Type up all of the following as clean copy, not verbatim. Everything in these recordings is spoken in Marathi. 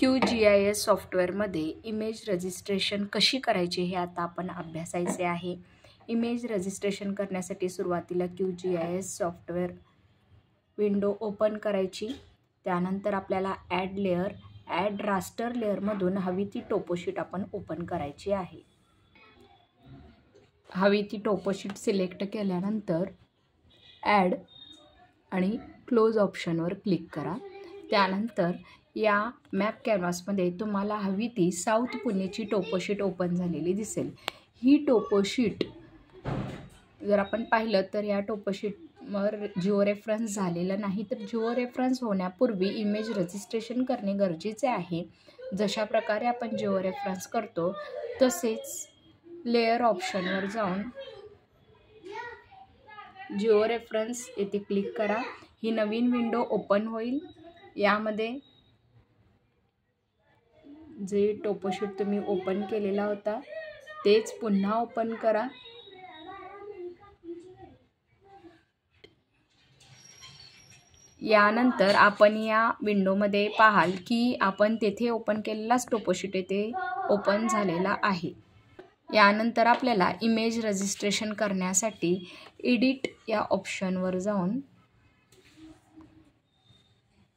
QGIS सॉफ्टवेअरमध्ये इमेज रजिस्ट्रेशन कशी करायची हे आता आपण अभ्यासायचे आहे. इमेज रजिस्ट्रेशन करण्यासाठी सुरुवातीला QGIS सॉफ्टवेअर विंडो ओपन करायची. त्यानंतर आपल्याला ॲड लेअर, ॲड रास्टर लेअरमधून हवी ती टोपोशीट आपण ओपन करायची आहे. हवी ती टोपोशीट सिलेक्ट केल्यानंतर ॲड आणि क्लोज ऑप्शनवर क्लिक करा. त्यानंतर या मॅप कॅनव्हासमध्ये तुम्हाला हवी ती साऊथ पुणेची टोपोशीट ओपन झालेली दिसेल. ही टोपोशीट जर आपण पाहिलं तर या टोपोशीटवर जिओ रेफरन्स झालेला नाही, तर जिओ रेफरन्स होण्यापूर्वी इमेज रजिस्ट्रेशन करणे गरजेचे आहे. जशा प्रकारे आपण जिओ रेफरन्स करतो तसेच लेअर ऑप्शनवर जाऊन जिओ रेफरन्स येथे क्लिक करा. ही नवीन विंडो ओपन होईल. यामध्ये जे टोपोशीट तुम्ही ओपन केलेला होता तेच पुन्हा ओपन करा. यानंतर आपण या विंडोमध्ये पाहाल की आपण तेथे ओपन केलेलाच टोपोशीट येथे ओपन झालेला आहे. यानंतर आपल्याला इमेज रजिस्ट्रेशन करण्यासाठी एडिट या ऑप्शनवर जाऊन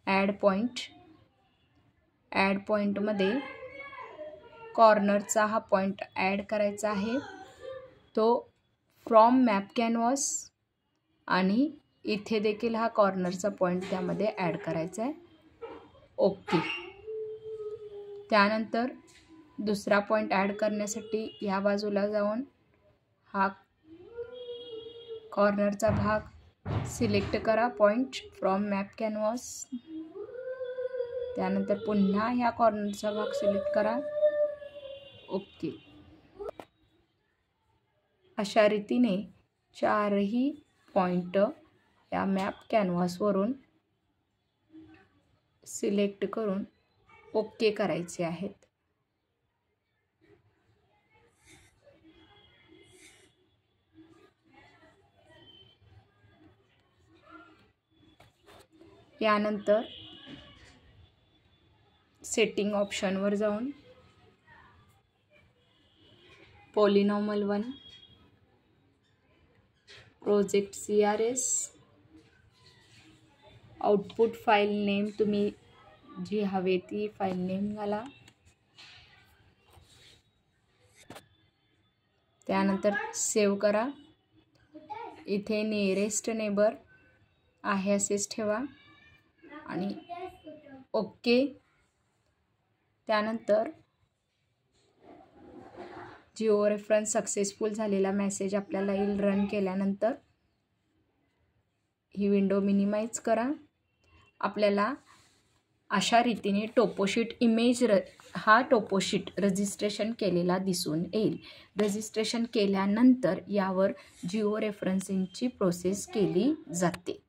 ॲड पॉईंटमध्ये कॉर्नरचा हा पॉईंट ॲड करायचा आहे. तो फ्रॉम मॅप कॅनव्हास आणि इथे देखील हा कॉर्नरचा पॉईंट त्यामध्ये ॲड करायचा आहे. ओके. त्यानंतर दुसरा पॉईंट ॲड करण्यासाठी या बाजूला जाऊन हा कॉर्नरचा भाग सिलेक्ट करा, पॉईंट फ्रॉम मॅप कॅनव्हास. त्यानंतर पुन्हा ह्या कॉर्नरचा भाग सिलेक्ट करा. ओके. अशा रीतीने चारही पॉईंट या मॅप कॅनव्हासवरून सिलेक्ट करून ओके करायचे आहेत. यानंतर सेटिंग ऑप्शनवर जाऊन polynomial 1, project CRS, output file name तुम्ही जी हवे ती फाईल नेम घाला. त्यानंतर सेव्ह करा. इथे नियरेस्ट नेबर आहे असेच ठेवा आणि ओके. त्यानंतर जिओ रेफरन्स सक्सेसफुल झालेला मेसेज आपल्याला येईल. रन केल्यानंतर ही विंडो मिनिमाइज करा. आपल्याला अशा रीतीने टोपोशीट हा टोपोशीट रजिस्ट्रेशन केलेला दिसून येईल. रजिस्ट्रेशन केल्यानंतर यावर जिओ रेफरन्सिंगची प्रोसेस केली जाते.